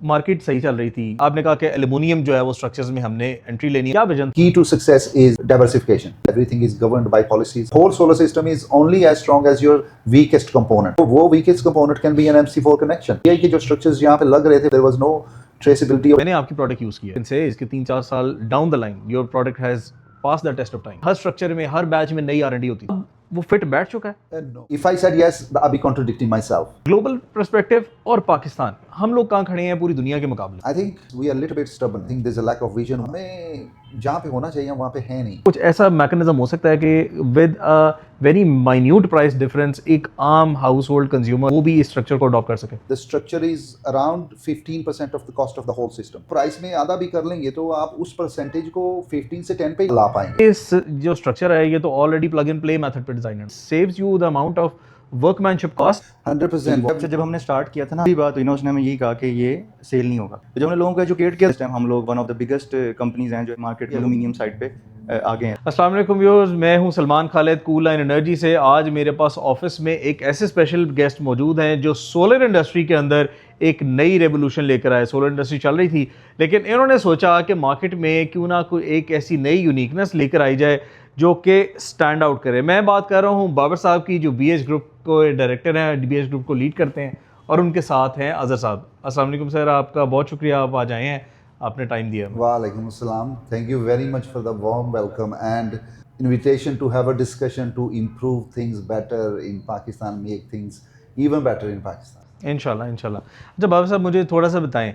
Market सही चल रही थी, आपने कहा कि एल्युमिनियम जो है वो स्ट्रक्चर्स में हमने एंट्री लेनी है, क्या vision? Key to success is diversification. Everything is governed by policies. Whole solar system is only as strong as your weakest component. वो weakest component can be an MC4 connection. ये कि जो structures यहाँ पे लग रहे थे, there was no traceability of. मैंने आपकी प्रोडक्ट यूज किया इनसे इसके 3-4 साल down the line your product has pass the test of time. हर स्ट्रक्चर में हर बैच में नई R&D होती है, वो फिट बैठ चुका है। No. If I said yes, I'll be contradicting myself. Global perspective और पाकिस्तान, हम लोग कहाँ खड़े हैं पूरी दुनिया के मुकाबले? I think we are a little bit stubborn. I think there's a lack of vision. हमें जहाँ पे होना चाहिए वहाँ पे है नहीं। कुछ ऐसा मैकेनिज्म हो सकता है कि with a very minute price difference एक आम हाउस होल्ड कंज्यूमर वो भी इस स्ट्रक्चर को अडॉप्ट कर सके? The structure is around 15% of the cost of the whole system. Price में आधा भी कर लेंगे तो आप उस परसेंटेज को 15 से 10 पे ला पाएंगे। इस जो स्ट्रक्चर है ये तो already plug in play method पे डिजाइन है, saves you the amount of workmanship cost 100%. जब हमने स्टार्ट किया था ना, बात हुई ना, उसने हमें यही कहा कि ये सेल नहीं होगा। तो जब हमने लोगों को एजुकेट किया, इस टाइम हम लोग one of the biggest companies हैं जो मार्केट में एल्यूमिनियम साइड पे आगे हैं। अस्सलाम वालेकुम व्यूअर्स, मैं हूं Salman Khalid cool line energy से। आज मेरे पास ऑफिस में एक ऐसे स्पेशल गेस्ट मौजूद हैं जो सोलर इंडस्ट्री के अंदर एक नई रेवोल्यूशन लेकर आए। सोलर इंडस्ट्री चल रही थी लेकिन इन्होंने सोचा कि मार्केट में क्यों ना कोई एक ऐसी नई यूनिकनेस लेकर आई जाए जो कि स्टैंड आउट करे। मैं बात कर रहा हूँ बाबर साहब की, जो BH ग्रुप को डायरेक्टर हैं, BH ग्रुप को लीड करते हैं, और उनके साथ हैं अजहर साहब। अस्सलाम वालेकुम सर, आपका बहुत शुक्रिया, आप आज आए हैं, आपने टाइम दिया। Walaikum assalam. Thank you very much for the warm welcome and invitation to have a discussion to improve things better in Pakistan, make things even better in Pakistan. इंशाल्लाह इंशाल्लाह। अच्छा बाबर साहब, मुझे थोड़ा सा बताएं,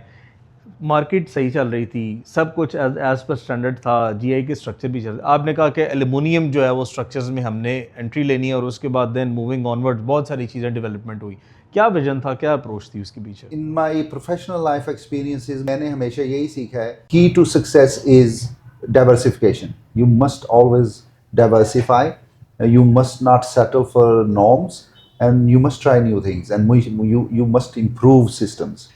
मार्केट सही चल रही थी, सब कुछ एज पर स्टैंडर्ड था, GI के स्ट्रक्चर भी चल, आपने कहा कि एल्युमिनियम जो है वो स्ट्रक्चर्स में हमने एंट्री लेनी है और उसके बाद देन मूविंग ऑनवर्ड बहुत सारी चीज़ें डेवलपमेंट हुई। क्या विजन था, क्या अप्रोच थी उसके पीछे? In my professional life experiences, मैंने हमेशा यही सीखा है, key to success is diversification. You must always diversify. You must not settle for norms, and you must try new things, and you must improve systems.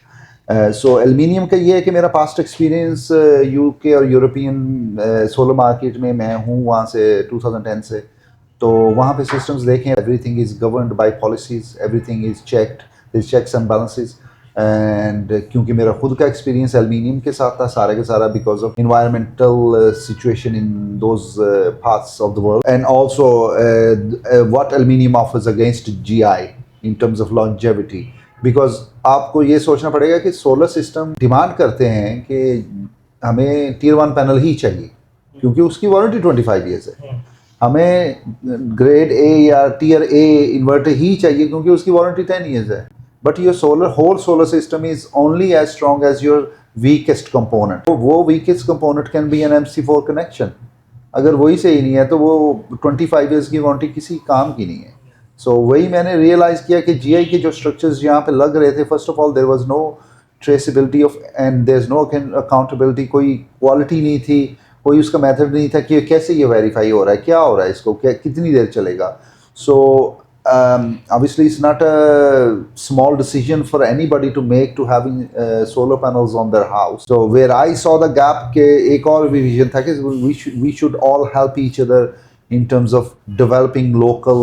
So aluminium का ये है कि मेरा past experience UK और European solar market में मैं हूँ वहाँ से 2010 से, तो वहाँ पे सिस्टम्स देखें, everything is governed by policies, everything is checked, there checks and balances. And क्योंकि मेरा खुद का एक्सपीरियंस एल्युमिनियम के साथ था सारा के सारा, because of environmental situation in those parts of the world, and also what aluminium offers against GI in terms of longevity. Because आपको ये सोचना पड़ेगा कि सोलर सिस्टम डिमांड करते हैं कि हमें Tier 1 पैनल ही चाहिए क्योंकि उसकी वारंटी 25 ईयर्स है। हमें ग्रेड A या Tier A इन्वर्टर ही चाहिए क्योंकि उसकी वारंटी 10 ईयर्स है। But your whole solar system is only as strong as your weakest component. वो weakest component can be an MC4 connection. अगर वही सही नहीं है तो वो 25 ईयर्स की वारंटी किसी काम की नहीं है। सो वही मैंने रियलाइज़ किया कि GI के जो स्ट्रक्चर्स यहाँ पे लग रहे थे, first of all there was no traceability of and there is no accountability, कोई क्वालिटी नहीं थी, कोई उसका मेथड नहीं था कि कैसे ये वेरीफाई हो रहा है, क्या हो रहा है, इसको क्या कितनी देर चलेगा। सो obviously it's not a small decision for anybody to make to having solar panels on their house. So where I saw the gap के एक और vision था कि we should all help each other in terms of developing local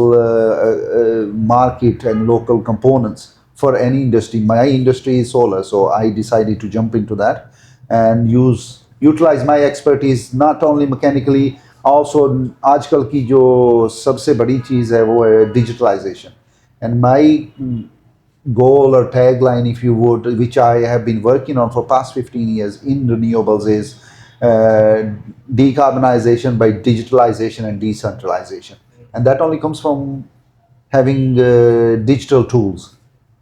market and local components for any industry. My industry is solar, so I decided to jump into that and utilize my expertise not only mechanically, also आजकल की जो सबसे बड़ी चीज़ है वो है digitalization. And my goal or tagline, if you would, which I have been working on for past 15 years in renewables, is decarbonization by digitalization and decentralization. And that only comes from having digital tools.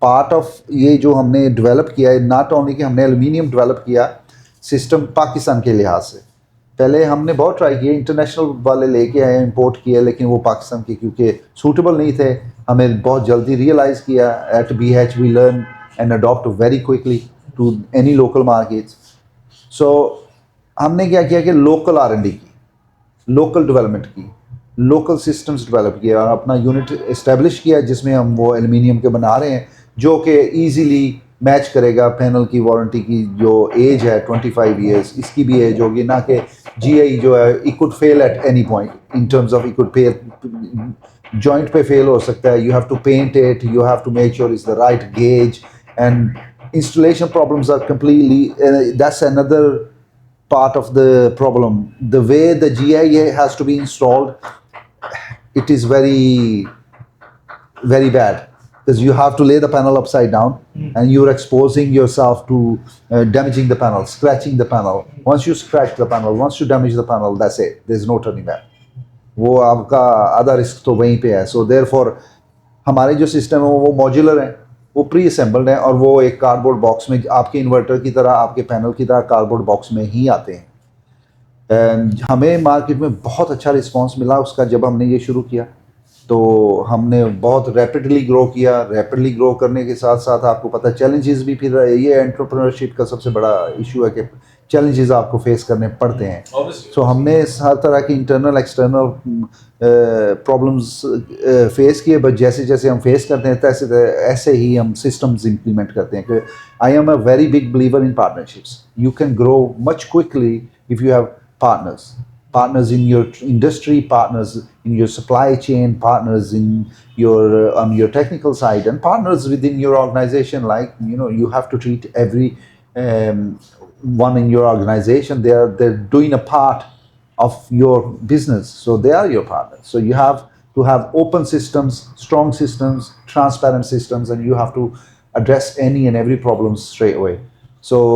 Part of ये जो हमने develop किया है, not only कि हमने aluminium develop किया system Pakistan के लिहाज से, पहले हमने बहुत ट्राई किए, इंटरनेशनल वाले लेके आए, इंपोर्ट किए, लेकिन वो पाकिस्तान के क्योंकि सूटेबल नहीं थे, हमें बहुत जल्दी रियलाइज़ किया। At BH we learn and adopt very quickly to any local markets. So हमने क्या किया कि लोकल R&D की, लोकल डेवलपमेंट की, लोकल सिस्टम्स डेवलप किया और अपना यूनिट इस्टेब्लिश किया जिसमें हम वो एल्युमिनियम के बना रहे हैं जो कि ईजीली मैच करेगा पैनल की वारंटी की जो एज है 25 ईयर्स, इसकी भी एज होगी, ना कि GI जो है it could fail at any point in terms of it could पे जॉइंट पे फेल हो सकता है। You have to paint it, you have to make sure it's the right gauge, and Installation problems are completely, that's another part of the problem. The way the GIA has to be installed, it is very, very bad because you have to lay the panel upside down and you're exposing yourself to damaging the panel, scratching the panel. Once you scratch the panel, once you damage the panel, that's it. There's no turning back. वो आपका आधा risk तो वहीं पे है. So therefore हमारे जो system है वो मॉड्यूलर है, वो प्री असेंबल्ड है और वो एक कार्डबोर्ड बॉक्स में आपके इन्वर्टर की तरह, आपके पैनल की तरह कार्डबोर्ड बॉक्स में ही आते हैं. हमें मार्केट में बहुत अच्छा रिस्पांस मिला उसका जब हमने ये शुरू किया. तो हमने बहुत रैपिडली ग्रो किया. रैपिडली ग्रो करने के साथ साथ आपको पता चैलेंजेस भी, फिर ये एंटरप्रेन्योरशिप का सबसे बड़ा इशू है कि चैलेंजेस आपको फेस करने पड़ते हैं. सो हमने हर तरह की इंटरनल एक्सटर्नल प्रॉब्लम्स फेस किए, बट जैसे जैसे हम फेस करते हैं तैसे ऐसे ही हम सिस्टम्स इम्प्लीमेंट करते हैं. कि I am a very big believer in partnerships. You can grow much quickly if you have partners in your industry, partners in your supply chain, partners in your on your technical side, and partners within your organization. Like, you know, you have to treat every one in your organization. They're doing a part of your business, so they are your partners. So you have to have open systems, strong systems, transparent systems, and you have to address any and every problem straight away. So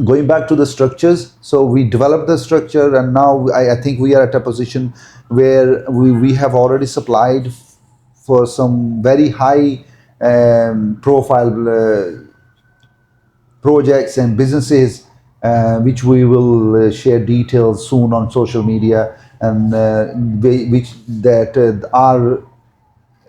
going back to the structures, so we developed the structure, and now I think we are at a position where we have already supplied for some very high profile projects and businesses, which we will share details soon on social media, and which that our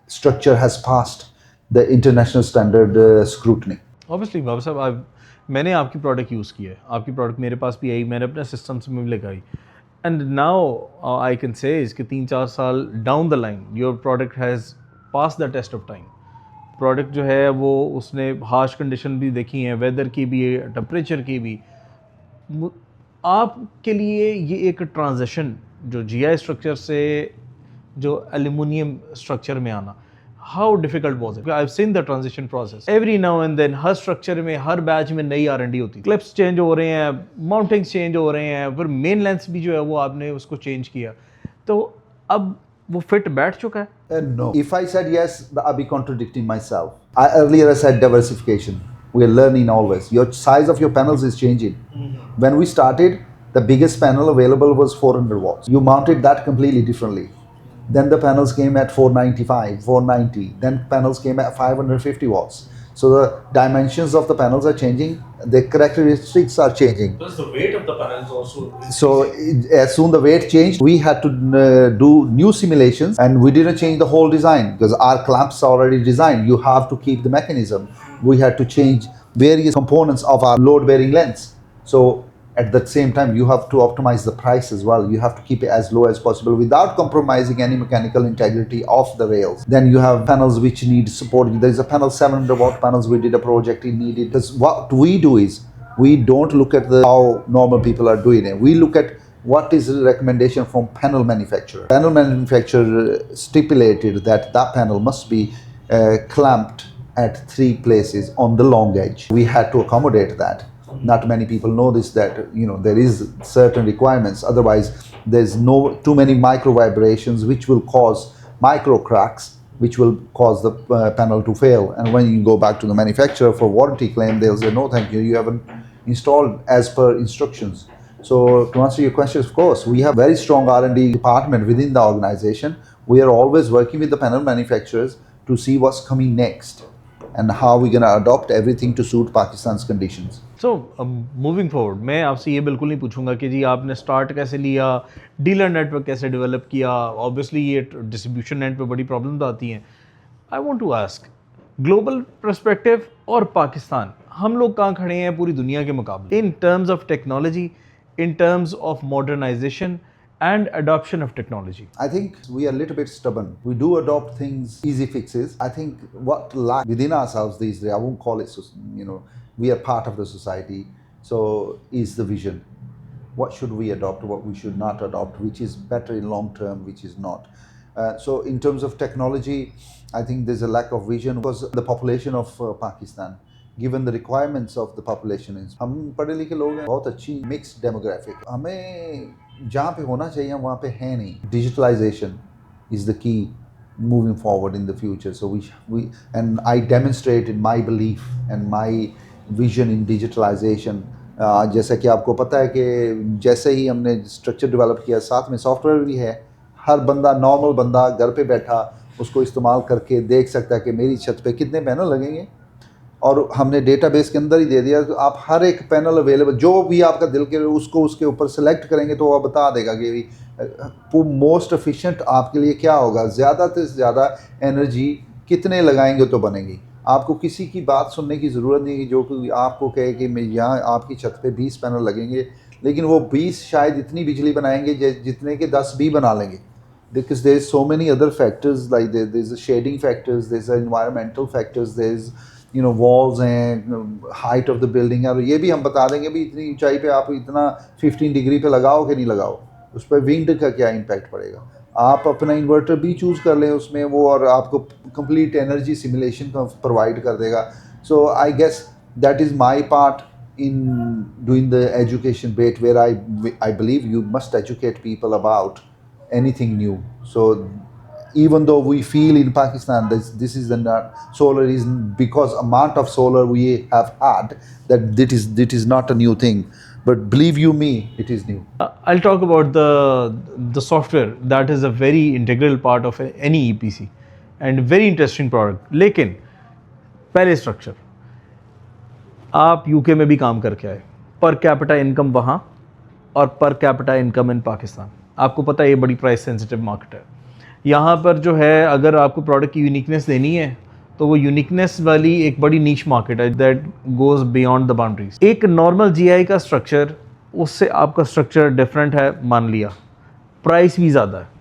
structure has passed the international standard scrutiny. Obviously Baba Sahab, मैंने आपकी product use की है, आपकी product मेरे पास भी आई, मैंने अपने systems में भी लगाई, and now I can say इसके 3-4 साल down the line your product has pass the test of time. Product जो है वो उसने हार्श कंडीशन भी देखी हैं, वेदर की भी, टेम्परेचर की भी. आपके लिए ये एक ट्रांजिशन जो GI स्ट्रक्चर से जो एल्यूमिनियम स्ट्रक्चर में आना, how difficult was it? I've seen the transition process. Every now and then her structure में, हर बैच में नई R&D होती है. क्लिप्स चेंज हो रहे हैं, माउंटिंग्स चेंज हो रहे हैं, फिर मेन लेंस भी जो है वो आपने उसको चेंज किया, तो अब वो फिट बैठ चुका है? No. If I said yes, I'll be contradicting myself. Earlier I said diversification. We are learning always. Your size of your panels is changing. When we started, the biggest panel available was 400 watts. You mounted that completely differently. Then the panels came at 495, 490. Then panels came at 550 watts. So the dimensions of the panels are changing. The characteristics are changing. Plus the weight of the panels also. So as soon the weight changed, we had to do new simulations, and we didn't change the whole design because our clamps are already designed. You have to keep the mechanism. We had to change various components of our load-bearing lens. So at the same time, you have to optimize the price as well. You have to keep it as low as possible without compromising any mechanical integrity of the rails. Then you have panels which need support. There's a panel 700 watt panels. We did a project, it needed. Because what we do is, we don't look at how normal people are doing it. We look at what is the recommendation from panel manufacturer. Panel manufacturer stipulated that that panel must be clamped at 3 places on the long edge. We had to accommodate that. Not many people know this, that there is certain requirements, otherwise there's no too many micro vibrations which will cause micro cracks, which will cause the panel to fail. And when you go back to the manufacturer for warranty claim, they'll say, no thank you, you haven't installed as per instructions. So to answer your question, of course we have very strong R&D department within the organization. We are always working with the panel manufacturers to see what's coming next and how we're going to adopt everything to suit Pakistan's conditions. So moving forward, मैं आपसे ये बिल्कुल नहीं पूछूंगा कि जी आपने start कैसे लिया, डीलर नेटवर्क कैसे डेवलप किया. ऑब्वियसली ये डिस्ट्रीब्यूशन नेट पे बड़ी प्रॉब्लम्स आती हैं. I want to ask, global perspective और पाकिस्तान, हम लोग कहाँ खड़े हैं पूरी दुनिया के मुकाबले, इन terms of technology, in terms of modernization and adoption of technology? I think we are a little bit stubborn. We do adopt things, easy fixes. I think what lies within ourselves these days, I won't call it, we are part of the society, so is the vision. What should we adopt, what we should not adopt, which is better in long term, which is not. So in terms of technology, I think there's a lack of vision because the population of Pakistan given the requirements of the population is. हम पढ़े लिखे लोग हैं, बहुत अच्छी mixed demographic. हमें जहाँ पे होना चाहिए वहाँ पे है नहीं. Digitalization is the key moving forward in the future. So we and I demonstrated my belief and my vision in digitalization. जैसा कि आपको पता है कि जैसे ही हमने स्ट्रक्चर डेवलप किया, साथ में सॉफ्टवेयर भी है. हर बंदा, नॉर्मल बंदा घर पे बैठा उसको इस्तेमाल करके देख सकता है कि मेरी छत पे कितने पैनल लगेंगे, और हमने डेटाबेस के अंदर ही दे दिया. तो आप हर एक पैनल अवेलेबल, जो भी आपका दिल के उसको उसके ऊपर सेलेक्ट करेंगे तो वह बता देगा कि मोस्ट एफिशिएंट आपके लिए क्या होगा, ज़्यादा से ज़्यादा एनर्जी कितने लगाएंगे तो बनेगी. आपको किसी की बात सुनने की ज़रूरत नहीं है जो कि आपको कहे कि मैं यहाँ आपकी छत पे 20 पैनल लगेंगे, लेकिन वो 20 शायद इतनी बिजली बनाएंगे जितने के 10 भी बना लेंगे. Because there's so many other factors, like there's the shading factors, there's the environmental factors, there's walls and height of the building. और ये भी हम बता देंगे भी इतनी ऊंचाई पे आप इतना 15 डिग्री पे लगाओ कि नहीं लगाओ, उस पर विंड का क्या इम्पैक्ट पड़ेगा. आप अपना इन्वर्टर भी चूज़ कर लें उसमें वो, और आपको कंप्लीट एनर्जी सिमुलेशन प्रोवाइड कर देगा. So I guess that is my part in doing the education bit, where I believe you must educate people about anything new. So even though we feel in Pakistan this is the solar is, because amount of solar we have had, that it is not a new thing, but believe you me, it is new. I'll talk about the software that is a very integral part of any EPC and very interesting product. लेकिन पहले structure, आप UK में भी काम करके आए, per capita income वहाँ और per capita income in Pakistan. आपको पता है ये बड़ी प्राइस सेंसिटिव मार्केट है. यहाँ पर जो है अगर आपको प्रोडक्ट की यूनिकनेस देनी है तो वो यूनिकनेस वाली एक बड़ी नीश मार्केट है that goes beyond the boundaries. एक नॉर्मल जीआई का स्ट्रक्चर, उससे आपका स्ट्रक्चर डिफरेंट है, मान लिया, प्राइस भी ज़्यादा है.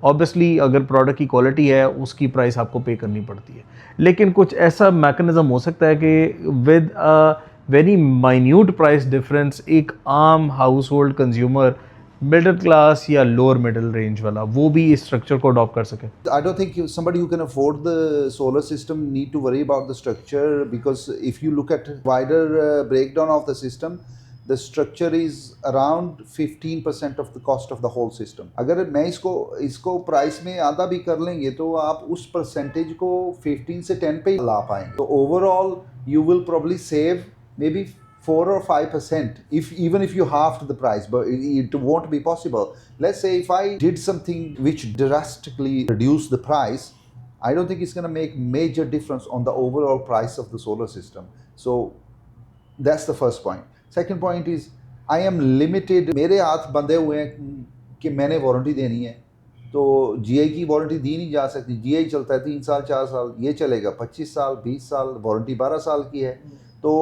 ऑब्वियसली अगर प्रोडक्ट की क्वालिटी है उसकी प्राइस आपको पे करनी पड़ती है, लेकिन कुछ ऐसा मैकेनिज्म हो सकता है कि with a very minute price difference एक आम house hold consumer, middle class या लोअर मिडिल रेंज वाला, वो भी इस स्ट्रक्चर को अडॉप्ट कर सके. I don't think somebody who can afford the solar system need to worry about the structure, because if you look at wider breakdown of the system, the structure is around 15% of the cost of the whole system. अगर मैं इसको price में आधा भी कर लेंगे तो आप उस परसेंटेज को 15 से 10 पे ला पाएंगे. तो overall you will probably save maybe 4 or 5% even if you halved the price, but it won't be possible. Let's say if I did something which drastically reduced the price, I don't think it's going to make major difference on the overall price of the solar system. So that's the first point. Second point is I am limited. मेरे हाथ बंधे हुए हैं कि मैंने warranty देनी है, तो जीआई की वारंटी दी नहीं जा सकती. जीआई चलता है 3 साल 4 साल, ये चलेगा 25 साल 20 साल, वारंटी 12 साल की है. तो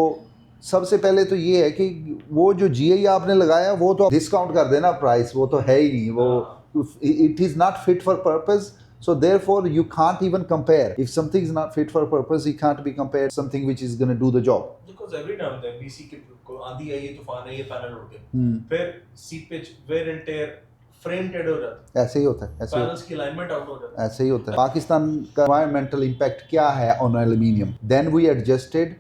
सबसे पहले तो ये है कि वो जो जीआई आपने लगाया वो तो डिस्काउंट कर देना प्राइस, वो तो है ही नहीं, वो it is not fit for purpose. So therefore you can't even compare. If something is not fit for purpose, it can't be compared something which is going to do the job. Because every now and then BC को आंधी आई, तूफान आई, ये panel उड़ गए, फिर seepage, wear and tear, frame टेड हो जाता है. ऐसे ही होता है, पैनल्स की अलाइनमेंट आउट हो जाता है. ऐसे ही होता है. पाकिस्तान का environmental impact क्या है on aluminium? Then we adjusted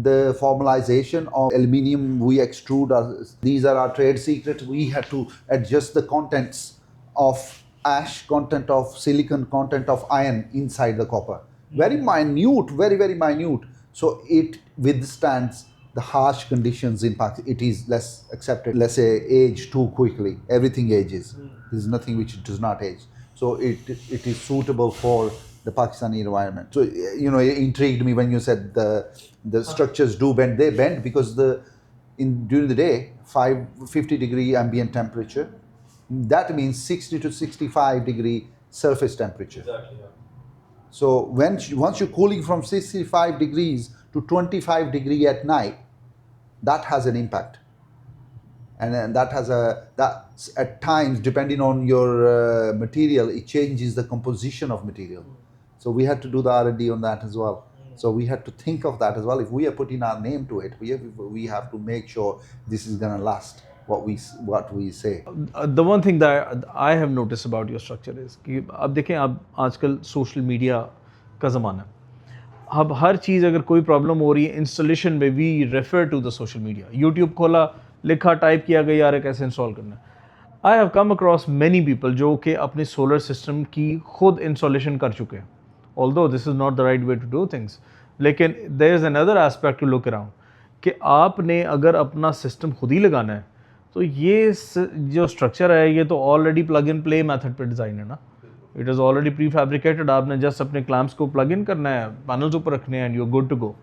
the formalization of aluminium. We extrude these are our trade secrets. We had to adjust the contents of ash, content of silicon, content of iron inside the copper. Very minute, very minute. So it withstands the harsh conditions in Pakistan. It is less accepted. Let's say age too quickly. Everything ages. There is nothing which does not age. So it is suitable for the Pakistani environment. So it intrigued me when you said the structures do bend. They bend because during the day 50 degree ambient temperature. That means 60 to 65 degree surface temperature. Exactly. Yeah. So once you're cooling from 65 degrees to 25 degree at night, that has an impact. And that at times, depending on your material, it changes the composition of material. So we had to do the R&D on that as well. So we had to think of that as well. If we are putting our name to it, we have to make sure this is going to last. What we say. The one thing that I have noticed about your structure is कि अब देखें, अब आजकल social media का ज़माना है. अब हर चीज़ अगर कोई प्रॉब्लम हो रही है इंस्टॉलेशन में, we refer to the social media. YouTube खोला, लिखा, टाइप किया गया, यार कैसे इंस्टॉल करना है। I have come across many people जो कि अपने सोलर सिस्टम की खुद इंस्टॉलेशन कर चुके हैं। Although this is not the right way to do things, लेकिन there is another aspect to look around कि आपने अगर अपना सिस्टम खुद ही लगाना है तो ये जो स्ट्रक्चर है ये तो already plug in play method पे डिज़ाइन है ना। It is already prefabricated, आपने जस्ट अपने क्लैम्प्स को प्लग इन करना है, पैनल्स ऊपर रखने हैं and you are good to go.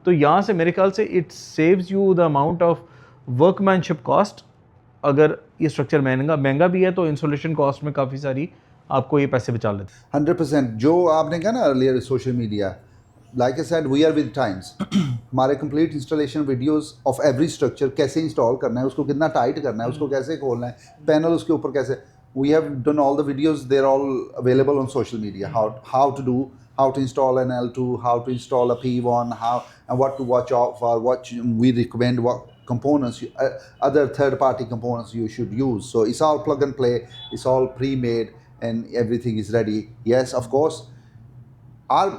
तो यहाँ से मेरे ख्याल से it saves you the amount of workmanship cost. अगर ये स्ट्रक्चर महंगा भी है तो इंसोलेशन कॉस्ट में काफ़ी सारी आपको ये पैसे बचा लेते हैं। 100% जो आपने कहा ना earlier social media, like I said we are with times. हमारे complete installation videos of every structure, कैसे इंस्टॉल करना है, उसको कितना टाइट करना है, उसको कैसे खोलना है, पैनल उसके ऊपर कैसे, we have done all the videos, they are all available on social media. How to do, how to install an L2, how to install a P1, how and what to watch out for, what we recommend, what components, other third-party components you should use. So it's all plug and play, it's all pre-made, and everything is ready. Yes, of course, our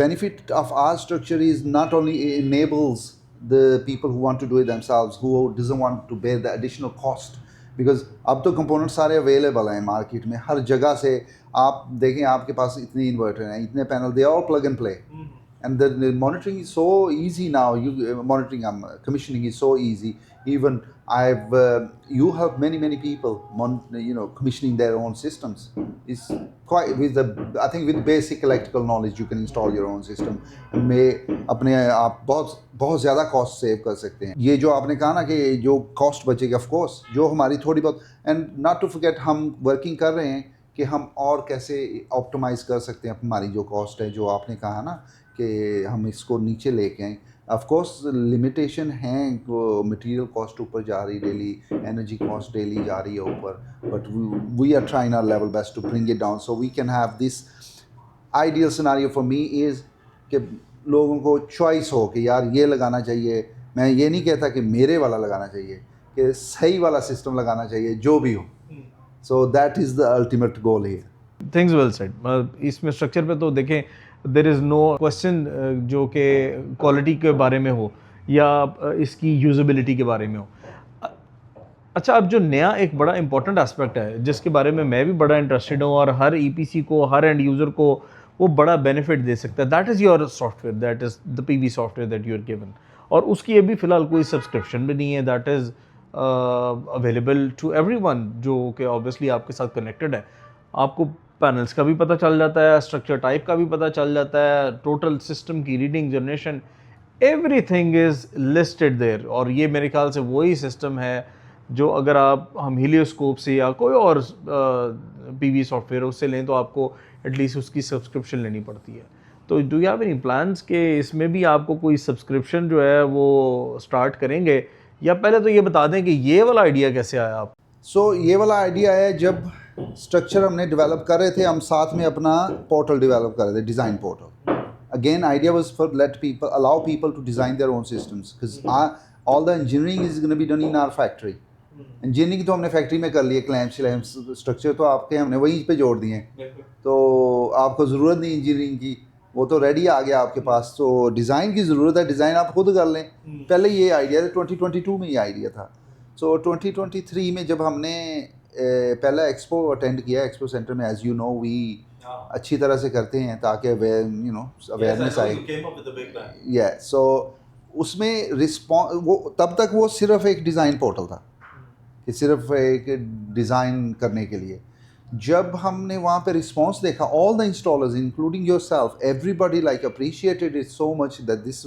benefit of our structure is not only it enables the people who want to do it themselves, who doesn't want to bear the additional cost, because अब तो component सारे available हैं market में, हर जगह से आप देखें आपके पास इतने इन्वर्टर हैं, इतने panel, they all plug and play and the monitoring is so easy now, you monitoring commissioning is so easy. Even you have many people commissioning their own systems. It's quite I think with basic electrical knowledge you can install your own system. में अपने आप बहुत ज़्यादा cost save कर सकते हैं। ये जो आपने कहा ना कि जो कॉस्ट बचेगी, ऑफ कोर्स जो हमारी थोड़ी बहुत, एंड नॉट टू फॉरगेट हम वर्किंग कर रहे हैं कि हम और कैसे ऑप्टिमाइज़ कर सकते हैं हमारी जो कॉस्ट है, जो आपने कहा ना कि हम इसको नीचे लेके आएँ। ऑफ कोर्स लिमिटेशन हैं, मटेरियल कॉस्ट ऊपर जा रही डेली, एनर्जी कॉस्ट डेली जा रही है ऊपर, but we are trying our level best to bring it down so we can have this ideal scenario for me is कि लोगों को चॉइस हो कि यार ये लगाना चाहिए। मैं ये नहीं कहता कि मेरे वाला लगाना चाहिए, कि सही वाला सिस्टम लगाना चाहिए जो भी हो। So that is the ultimate goal here. Things well said. इसमें स्ट्रक्चर पे तो देखें देयर इज़ नो क्वेश्चन जो कि क्वालिटी के बारे में हो या इसकी यूजेबिलिटी के बारे में हो। अच्छा, अब जो नया एक बड़ा इंपॉर्टेंट एस्पेक्ट है जिसके बारे में मैं भी बड़ा इंटरेस्टेड हूँ और हर ईपीसी को, हर एंड यूज़र को वो बड़ा बेनिफिट दे सकता है, that is your software, that is the PV software that you are given. और उसकी अभी फ़िलहाल कोई सब्सक्रिप्शन भी नहीं है, that is available to everyone जो कि ऑब्वियसली आपके साथ कनेक्टेड है। आपको पैनल्स का भी पता चल जाता है, स्ट्रक्चर टाइप का भी पता चल जाता है, टोटल सिस्टम की reading, generation, everything is listed their. और ये मेरे ख्याल से वही सिस्टम है जो अगर हम हीलियोस्कोप से या कोई और पीवी सॉफ्टवेयर उससे लें तो आपको एटलीस्ट उसकी सब्सक्रिप्शन लेनी पड़ती है। तो do you have any plans कि इसमें भी आपको कोई सब्सक्रिप्शन जो है वो स्टार्ट करेंगे, या पहले तो ये बता दें कि ये वाला आइडिया कैसे आया आप? सो ये वाला आइडिया है, जब स्ट्रक्चर हमने डेवलप कर रहे थे, हम साथ में अपना पोर्टल डेवलप कर रहे थे, design portal. Again idea was for allow people to design their own systems because all the engineering is going to be done in our factory. Engineering तो हमने फैक्ट्री में कर ली है, क्लैम्प स्ट्रक्चर तो आपके हमने वहीं पे जोड़ दिए हैं, तो आपको ज़रूरत नहीं इंजीनियरिंग की, वो तो रेडी आ गया आपके पास। तो डिज़ाइन की ज़रूरत है, डिज़ाइन आप खुद कर लें। पहले ये आइडिया था, 2022 में ये आइडिया था। सो 2023 में जब हमने पहला एक्सपो अटेंड किया, एक्सपो सेंटर में, एज यू नो वी अच्छी तरह से करते हैं ताकि अवेयरनेस आए। सो उसमें रिस्पॉन्स, वो तब तक वो सिर्फ एक डिज़ाइन पोर्टल था कि सिर्फ एक डिज़ाइन करने के लिए। जब हमने वहाँ पे रिस्पॉन्स देखा, all the installers including yourself, everybody like appreciated it so much that this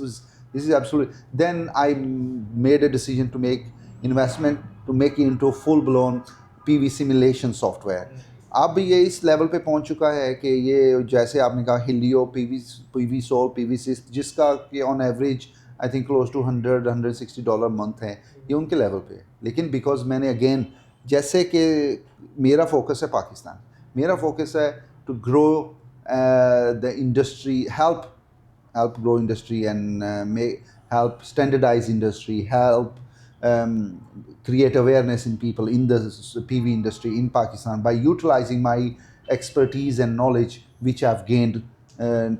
is absolute, then I made a decision to make investment to make into full blown PV simulation software. अब ये इस level पे पहुंच चुका है कि ये जैसे आपने कहा Helio, PV sol, PV syst, जिसका कि on average I think close to $160 month है, ये उनके लेवल पे है। लेकिन बिकॉज मैंने अगेन, जैसे कि मेरा फोकस है पाकिस्तान, मेरा फोकस है to grow the industry, help grow industry and help standardize industry, help create awareness in people in the PV industry in Pakistan by utilizing my expertise and knowledge which I've gained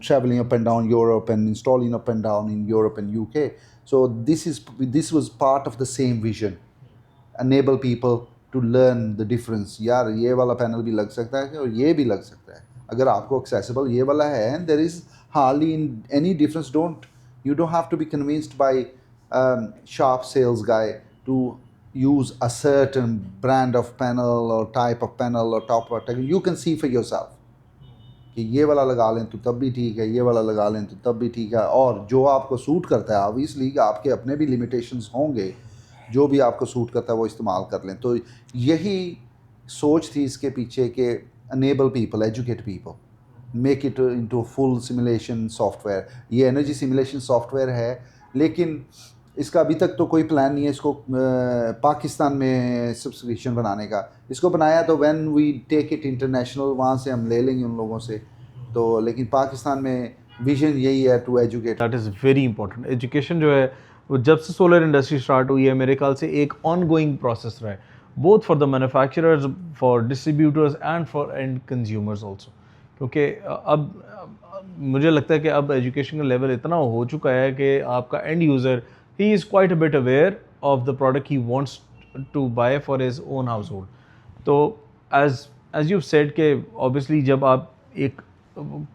traveling up and down Europe and installing up and down in Europe and UK. So this was part of the same vision. Enable people to learn the difference. यार ये वाला panel भी लग सकता है और ये भी लग सकता है. अगर आपको accessible ये वाला है and there is hardly any difference. You don't have to be convinced by sharp sales guy to use a certain brand of panel or type of panel or top of technology. You can see for yourself कि ये वाला लगा लें तो तब भी ठीक है, ये वाला लगा लें तो तब भी ठीक है. और जो आपको सूट करता है, ऑब्वियसली आपके अपने भी लिमिटेशंस होंगे, जो भी आपको सूट करता है वो इस्तेमाल कर लें. तो यही सोच थी इसके पीछे कि enable people, educate people, make it into full simulation software. ये एनर्जी सिमुलेशन सॉफ्टवेयर है, लेकिन इसका अभी तक तो कोई प्लान नहीं है इसको पाकिस्तान में सब्सक्रिप्शन बनाने का. इसको बनाया तो when we take it international, वहाँ से हम ले लेंगे उन लोगों से. तो लेकिन पाकिस्तान में विजन यही है to educate. That is very important. Education जो है वो जब से सोलर इंडस्ट्री स्टार्ट हुई है मेरे ख्याल से एक ऑन गोइंग प्रोसेस रहा है, both for the manufacturers, for distributors and for and consumers also. क्योंकि अब मुझे लगता है कि अब एजुकेशन का लेवल इतना हो चुका है कि आपका end user he is quite a bit aware of the product he wants to buy for his own household. तो एज यू सेड कि ऑब्वियसली जब आप एक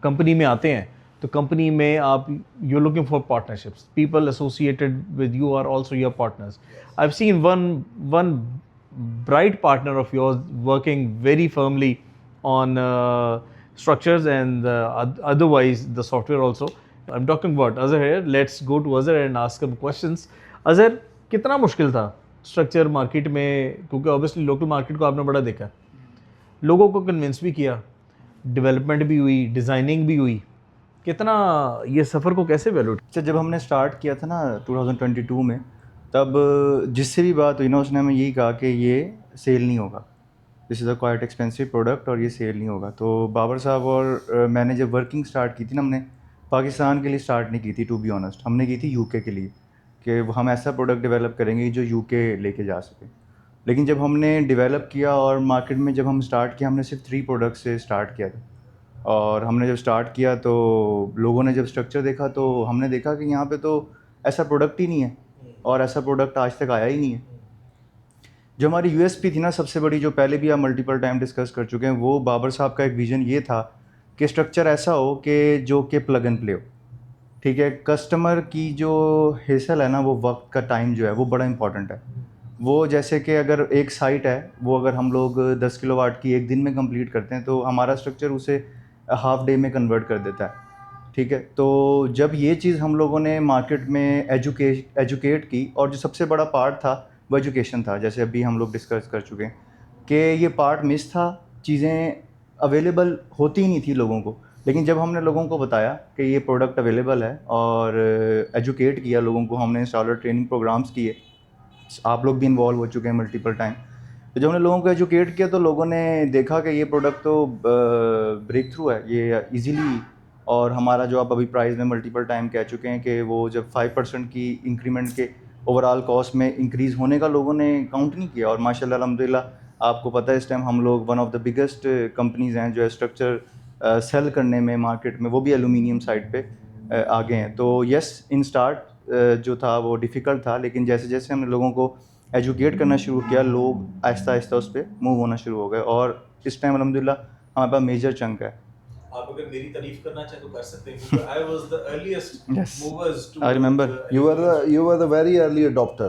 कंपनी में आते हैं तो कंपनी में आप you looking for partnerships, people associated with you are also your partners. I have seen one bright partner of yours working very firmly on structures and otherwise the software also. I'm talking about Azhar here. Let's go to Azhar and ask him questions. Azhar, कितना मुश्किल था structure market में, क्योंकि obviously local market को आपने बड़ा देखा, लोगों को कन्विंस भी किया, डेवलपमेंट भी हुई, डिज़ाइनिंग भी हुई, कितना ये सफ़र को कैसे वैल्यू? अच्छा, जब हमने स्टार्ट किया था ना 2022 में, तब जिससे भी बात हुई ना उसने हमें यही कहा कि ये सेल नहीं होगा, this is a quite expensive product और ये सेल नहीं होगा. तो बाबर साहब और मैंने जब वर्किंग स्टार्ट की थी ना, हमने पाकिस्तान के लिए स्टार्ट नहीं की थी, टू बी ऑनेस्ट. हमने की थी यूके के लिए कि हम ऐसा प्रोडक्ट डेवलप करेंगे जो यूके लेके जा सके. लेकिन जब हमने डेवलप किया और मार्केट में जब हम स्टार्ट किया, हमने सिर्फ 3 प्रोडक्ट से स्टार्ट किया था. और हमने जब स्टार्ट किया तो लोगों ने जब स्ट्रक्चर देखा तो हमने देखा कि यहाँ पे तो ऐसा प्रोडक्ट ही नहीं है और ऐसा प्रोडक्ट आज तक आया ही नहीं है. जो हमारी यूएसपी थी ना सबसे बड़ी, जो पहले भी आप मल्टीपल टाइम डिस्कस कर चुके हैं, वो बाबर साहब का एक विज़न ये था कि स्ट्रक्चर ऐसा हो कि जो कि प्लग एंड प्ले हो. ठीक है, कस्टमर की जो हेसल है ना, वो वक्त का टाइम जो है वो बड़ा इंपॉर्टेंट है. वो जैसे कि अगर एक साइट है, वो अगर हम लोग 10 किलोवाट की एक दिन में कंप्लीट करते हैं तो हमारा स्ट्रक्चर उसे हाफ डे में कन्वर्ट कर देता है. ठीक है, तो जब ये चीज़ हम लोगों ने मार्केट में एजुकेट की, और जो सबसे बड़ा पार्ट था वो एजुकेशन था. जैसे अभी हम लोग डिस्कस कर चुके हैं कि ये पार्ट मिस था, चीज़ें अवेलेबल होती ही नहीं थी लोगों को. लेकिन जब हमने लोगों को बताया कि ये प्रोडक्ट अवेलेबल है और एजुकेट किया लोगों को, हमने इंस्टॉलर ट्रेनिंग प्रोग्राम्स किए, आप लोग भी इन्वॉल्व हो चुके हैं मल्टीपल टाइम. तो जब हमने लोगों को एजुकेट किया तो लोगों ने देखा कि ये प्रोडक्ट तो ब्रेक थ्रू है, ये इजीली. और हमारा जो आप अभी प्राइस में मल्टीपल टाइम कह चुके हैं कि वो जब 5% की इंक्रीमेंट के ओवरऑल कॉस्ट में इंक्रीज़ होने का लोगों ने काउंट नहीं किया. और माशाल्लाह अल्हम्दुलिल्लाह आपको पता है इस टाइम हम लोग one of the biggest companies हैं जो है स्ट्रक्चर सेल करने में मार्केट में, वो भी एलुमिनियम साइड पे आगे हैं. तो यस, इन स्टार्ट जो था वो डिफ़िकल्ट था, लेकिन जैसे जैसे हमने लोगों को एजुकेट करना शुरू किया, लोग आहिस्ता आहिस्ता उस पर मूव होना शुरू हो गए. और इस टाइम अल्हम्दुलिल्लाह हमारे पास मेजर चंक है. आप अगर मेरी तारीफ करना चाहें तो कर सकते हैं, क्योंकि I was the earliest movers to. I remember. You were the very early adopter.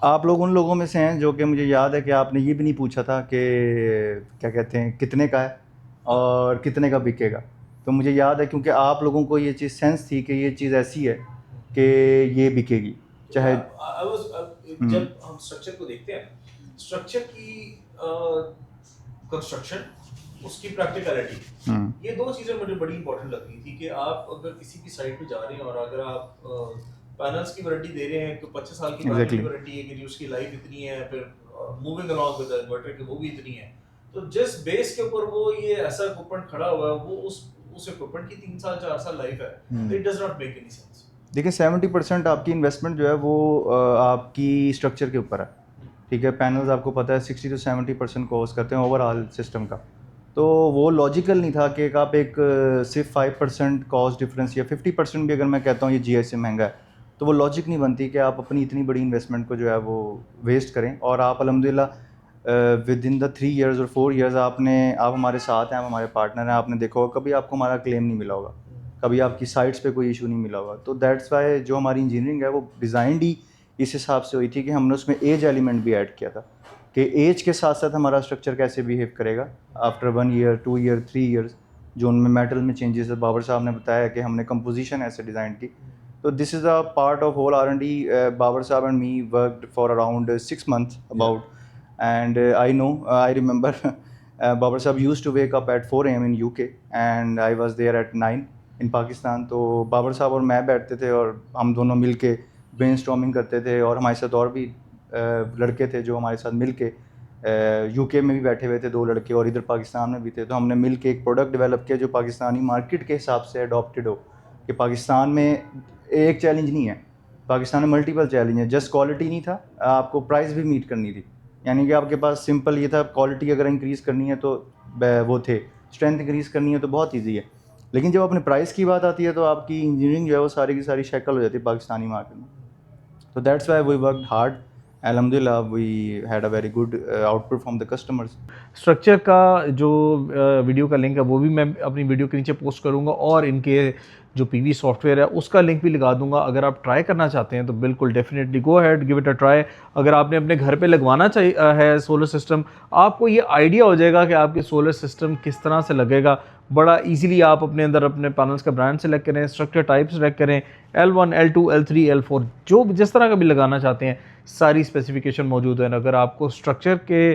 आप लोग उन लोगों में से हैं जो कि मुझे याद है कि आपने ये भी नहीं पूछा था कि क्या कहते हैं कितने का है और कितने का बिकेगा. तो मुझे याद है क्योंकि आप लोगों को ये चीज़ सेंस थी कि ये चीज़ ऐसी है कि ये बिकेगी चाहे. जब हम स्ट्रक्चर को देखते हैं, स्ट्रक्चर की कंस्ट्रक्शन, उसकी प्रैक्टिकलिटी, ये दो चीज़ें मुझे बड़ी इंपॉर्टेंट लगती थी कि आप अगर किसी भी साइट पे जा रहे हैं और अगर आप पैनल्स की वारंटी दे रहे हैं तो 25 साल की वारंटी है कि उसकी लाइफ इतनी है, फिर moving along with the inverter की वो भी इतनी है. तो जिस बेस के ऊपर वो ये ऐसा इक्विपमेंट खड़ा हुआ है, वो उस इक्विपमेंट की 3 साल 4 साल लाइफ है. It does not make any sense. देखिए 70% आपकी इन्वेस्टमेंट जो है वो आपकी स्ट्रक्चर के ऊपर है. ठीक है, पैनल्स आपको पता है 60 to 70% कॉस्ट करते हैं ओवरऑल सिस्टम का. तो वो लॉजिकल नहीं था कि आप एक सिर्फ 5% कॉस्ट डिफरेंस या 50% भी अगर मैं कहता हूँ ये जीएस से महंगा है, तो वो लॉजिक नहीं बनती कि आप अपनी इतनी बड़ी इन्वेस्टमेंट को जो है वो वेस्ट करें। और आप अल्हम्दुलिल्लाह विद इन द 3 ईयर्स और 4 ईयर्स आप हमारे साथ हैं, आप हमारे पार्टनर हैं, आपने देखा होगा कभी आपको हमारा क्लेम नहीं मिला होगा, कभी आपकी साइट्स पे कोई इशू नहीं मिला होगा। तो दैट्स वाई जो हमारी इंजीनियरिंग है वो डिज़ाइंड ही इस हिसाब से हुई थी कि हमने उसमें एज एलिमेंट भी ऐड किया था कि एज के साथ साथ हमारा स्ट्रक्चर कैसे बिहेव करेगा आफ्टर 1 ईयर, 2 ईयर, 3 ईयर्स, जो उनमें मेटल में चेंजेस है। बाबर साहब ने बताया कि हमने कंपोजिशन ऐसे डिज़ाइन की। तो this is a part of whole R&D। Babar Sahab and me worked for around 6 months about, and I remember Babar Sahab used to wake up at 4 AM in UK and I was there at 9 in Pakistan. तो बाबर साहब और मैं बैठते थे और हम दोनों मिल के ब्रेनस्टॉर्मिंग करते थे, और हमारे साथ और भी लड़के थे जो हमारे साथ मिल के UK में भी बैठे हुए थे 2 लड़के, और इधर पाकिस्तान में भी थे। तो हमने मिल के एक प्रोडक्ट डेवलप किया जो पाकिस्तानी मार्केट के हिसाब से अडॉप्टेड हो, कि पाकिस्तान में एक चैलेंज नहीं है, पाकिस्तान में मल्टीपल चैलेंज है। जस्ट क्वालिटी नहीं था, आपको प्राइस भी मीट करनी थी, यानी कि आपके पास सिंपल ये था क्वालिटी अगर इंक्रीज़ करनी है तो वो थे, स्ट्रेंथ इंक्रीज़ करनी है तो बहुत ईजी है। लेकिन जब अपने प्राइस की बात आती है तो आपकी इंजीनियरिंग जो है वो सारी की सारी शक्ल हो जाती है पाकिस्तानी मार्केट में। तो that's why we worked hard, alhamdulillah we had a very good output from the customers। Structure का जो वीडियो का लिंक है वो भी मैं अपनी वीडियो के नीचे पोस्ट करूंगा, और इनके जो पीवी सॉफ्टवेयर है उसका लिंक भी लगा दूंगा। अगर आप ट्राई करना चाहते हैं तो बिल्कुल definitely go ahead, give it a try. अगर आपने अपने घर पे लगवाना चाहिए है सोलर सिस्टम, आपको ये आइडिया हो जाएगा कि आपके सोलर सिस्टम किस तरह से लगेगा। बड़ा इजीली आप अपने अंदर अपने पैनल्स का ब्रांड सेलेक्ट करें, स्ट्रक्चर टाइप सेलेक्ट करें, L1, L2, L3, L4 जो जिस तरह का भी लगाना चाहते हैं सारी स्पेसिफिकेशन मौजूद है। अगर आपको स्ट्रक्चर के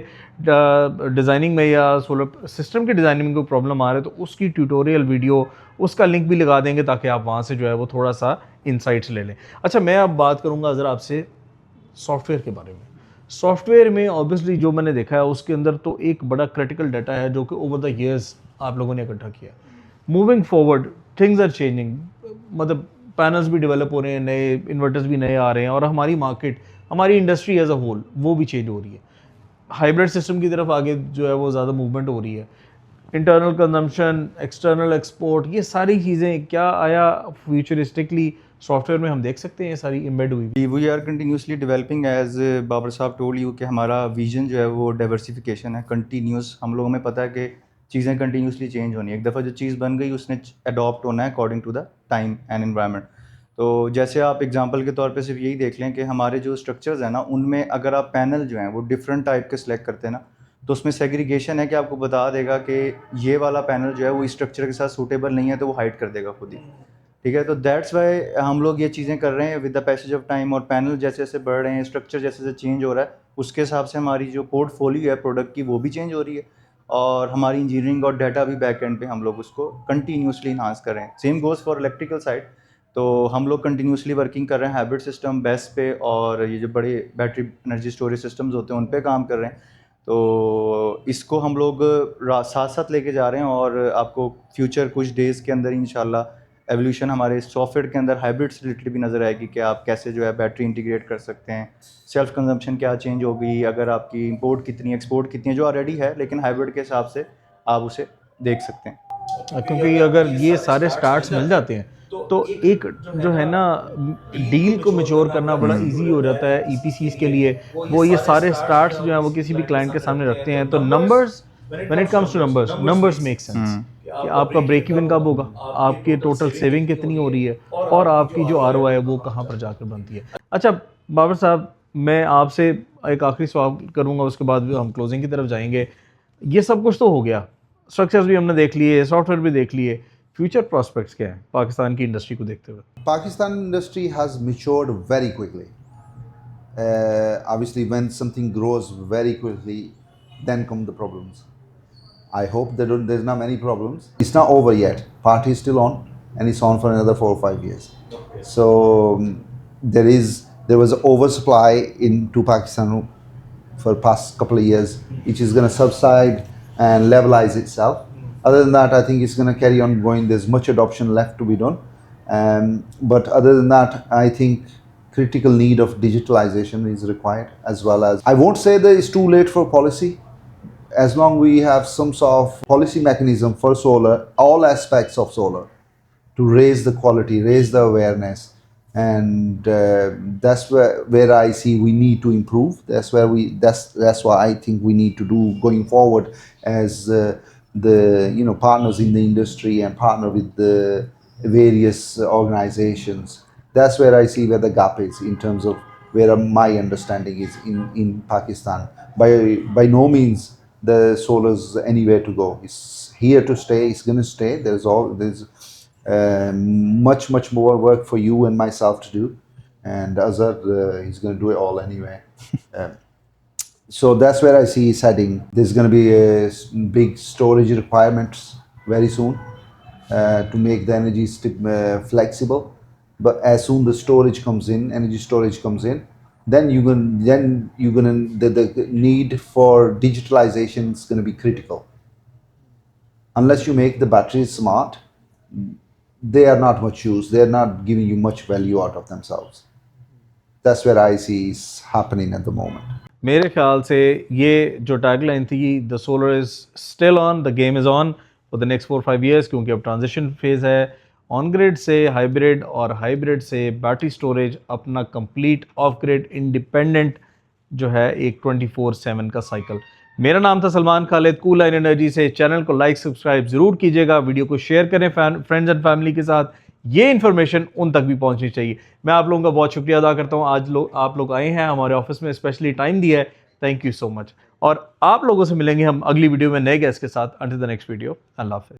डिज़ाइनिंग में या सोलर सिस्टम की डिज़ाइनिंग में कोई प्रॉब्लम आ रहा है तो उसकी ट्यूटोरियल वीडियो, उसका लिंक भी लगा देंगे ताकि आप वहाँ से जो है वो थोड़ा सा इंसाइट्स ले लें। अच्छा, मैं अब बात करूँगा ज़रा आपसे सॉफ्टवेयर के बारे में। सॉफ्टवेयर में ऑब्वियसली जो मैंने देखा है उसके अंदर तो एक बड़ा क्रिटिकल डाटा है जो कि ओवर द ईयर्स आप लोगों ने इकट्ठा किया। Moving forward things are changing, मतलब पैनल्स भी डेवलप हो रहे हैं, नए इन्वर्टर्स भी नए आ रहे हैं, और हमारी मार्केट, हमारी इंडस्ट्री एज अ होल वो भी चेंज हो रही है। हाइब्रिड सिस्टम की तरफ आगे जो है वो ज़्यादा मूवमेंट हो रही है। इंटरनल कंजम्पशन, एक्सटर्नल एक्सपोर्ट, ये सारी चीज़ें क्या आया फ्यूचरिस्टिकली सॉफ्टवेयर में हम देख सकते हैं ये सारी इम्बेड हुई? We are continuously developing, as Babar साहब टोल्ड यू कि हमारा विजन जो है वो डाइवर्सिफिकेशन है, कंटिन्यूस। हम लोगों में पता है कि चीज़ें कंटिन्यूसली चेंज होनी है, एक दफ़ा जो चीज़ बन गई उसने अडॉप्ट होना है according to the time and environment. तो जैसे आप एग्जांपल के तौर पे सिर्फ यही देख लें कि हमारे जो स्ट्रक्चर्स हैं ना, उनमें अगर आप पैनल जो हैं वो डिफरेंट टाइप के सिलेक्ट करते हैं ना, तो उसमें सेग्रीगेशन है कि आपको बता देगा कि ये वाला पैनल जो है वो इस स्ट्रक्चर के साथ सूटेबल नहीं है, तो वो हाइड कर देगा खुद ही। ठीक है, तो दैट्स वाई हम लोग ये चीज़ें कर रहे हैं with the passage of time, और पैनल जैसे जैसे बढ़ रहे हैं, स्ट्रक्चर जैसे जैसे चेंज हो रहा है, उसके हिसाब से हमारी जो पोर्टफोलियो है प्रोडक्ट की वो भी चेंज हो रही है, और हमारी इंजीनियरिंग और डाटा भी बैक एंड पे हम लोग उसको कंटिन्यूसली इन्हांस कर रहे हैं। Same goes for electrical side, तो हम लोग कंटिन्यूसली वर्किंग कर रहे हैं हाइब्रिड सिस्टम बेस पे, और ये जो बड़े बैटरी एनर्जी स्टोरेज सिस्टम्स होते हैं उन पे काम कर रहे हैं। तो इसको हम लोग साथ साथ लेके जा रहे हैं, और आपको फ्यूचर कुछ डेज़ के अंदर इंशाल्लाह एवोल्यूशन हमारे सॉफ्टवेयर के अंदर हाइब्रिड से रिलेटेड भी नज़र आएगी कि आप कैसे जो है बैटरी इंटीग्रेट कर सकते हैं, सेल्फ कंजम्पशन क्या चेंज होगी, अगर आपकी इंपोर्ट कितनी, एक्सपोर्ट कितनी है, जो ऑलरेडी है लेकिन हाइब्रिड के हिसाब से आप उसे देख सकते हैं। क्योंकि अगर ये सारे स्टार्ट्स मिल जाते हैं तो एक जो है ना डील को मैच्योर करना बड़ा इजी हो जाता है ईपीसीज के लिए। वो ये सारे स्टार्ट्स जो हैं वो किसी भी क्लाइंट के सामने रखते हैं, तो numbers, when it comes two numbers make sense कि आपका ब्रेक इवन कब होगा, आपकी टोटल सेविंग कितनी हो रही है, और आपकी जो आरओआई है वो कहाँ पर जाकर बनती है। अच्छा बाबर साहब, मैं आपसे एक आखिरी सवाल करूँगा, उसके बाद हम क्लोजिंग की तरफ जाएंगे। ये सब कुछ तो हो गया, स्ट्रक्चर्स भी हमने देख लिए, सॉफ्टवेयर भी देख लिए, फ्यूचर प्रॉस्पेक्ट्स क्या है पाकिस्तान की इंडस्ट्री को देखते हुए? Pakistan industry has matured very quickly. Obviously, when something grows very quickly, then come the problems. I hope there's not many problems. It's not over yet. Party is still on, and it's on for another 4 or 5 years. Okay. So there was an oversupply into Pakistan for past couple of years, which is going to subside and levelize itself. Other than that, I think it's going to carry on going. There's much adoption left to be done. But other than that, I think critical need of digitalization is required, as well as, I won't say that it's too late for policy. as long we have some sort of policy mechanism for solar, all aspects of solar, to raise the quality, raise the awareness, and that's where I see we need to improve. That's what I think we need to do going forward as the partners in the industry and partner with the various organizations. That's where I see where the gap is in terms of where my understanding is in Pakistan. By no means the solar's anywhere to go. It's here to stay. It's going to stay. There's much more work for you and myself to do, and Azhar he's going to do it all anyway. So that's where I see it's heading. There's going to be big storage requirements very soon to make the energy flexible. But as soon the storage comes in, energy storage comes in, then the need for digitalization is going to be critical. Unless you make the batteries smart, they are not much use. They are not giving you much value out of themselves. That's where I see is happening at the moment. मेरे ख्याल से ये जो tagline थी, the solar is still on, the game is on for the next 4-5 years, क्योंकि अब transition phase है on grid से हाइब्रिड और हाइब्रिड से बैटरी स्टोरेज, अपना कंप्लीट ऑफ ग्रिड इंडिपेंडेंट जो है एक 24/7 का साइकिल। मेरा नाम था Salman Khalid, cool line energy से। चैनल को लाइक सब्सक्राइब ज़रूर कीजिएगा, वीडियो को शेयर करें फ्रेंड्स एंड फैमिली के साथ। ये इन्फॉर्मेशन उन तक भी पहुंचनी चाहिए। मैं आप लोगों का बहुत शुक्रिया अदा करता हूं। आज आप लोग आए हैं हमारे ऑफिस में, स्पेशली टाइम दिया है, थैंक यू सो मच। और आप लोगों से मिलेंगे हम अगली वीडियो में नए गेस्ट के साथ। अंटिल द नेक्स्ट वीडियो, अल्लाह हाफ़िज़।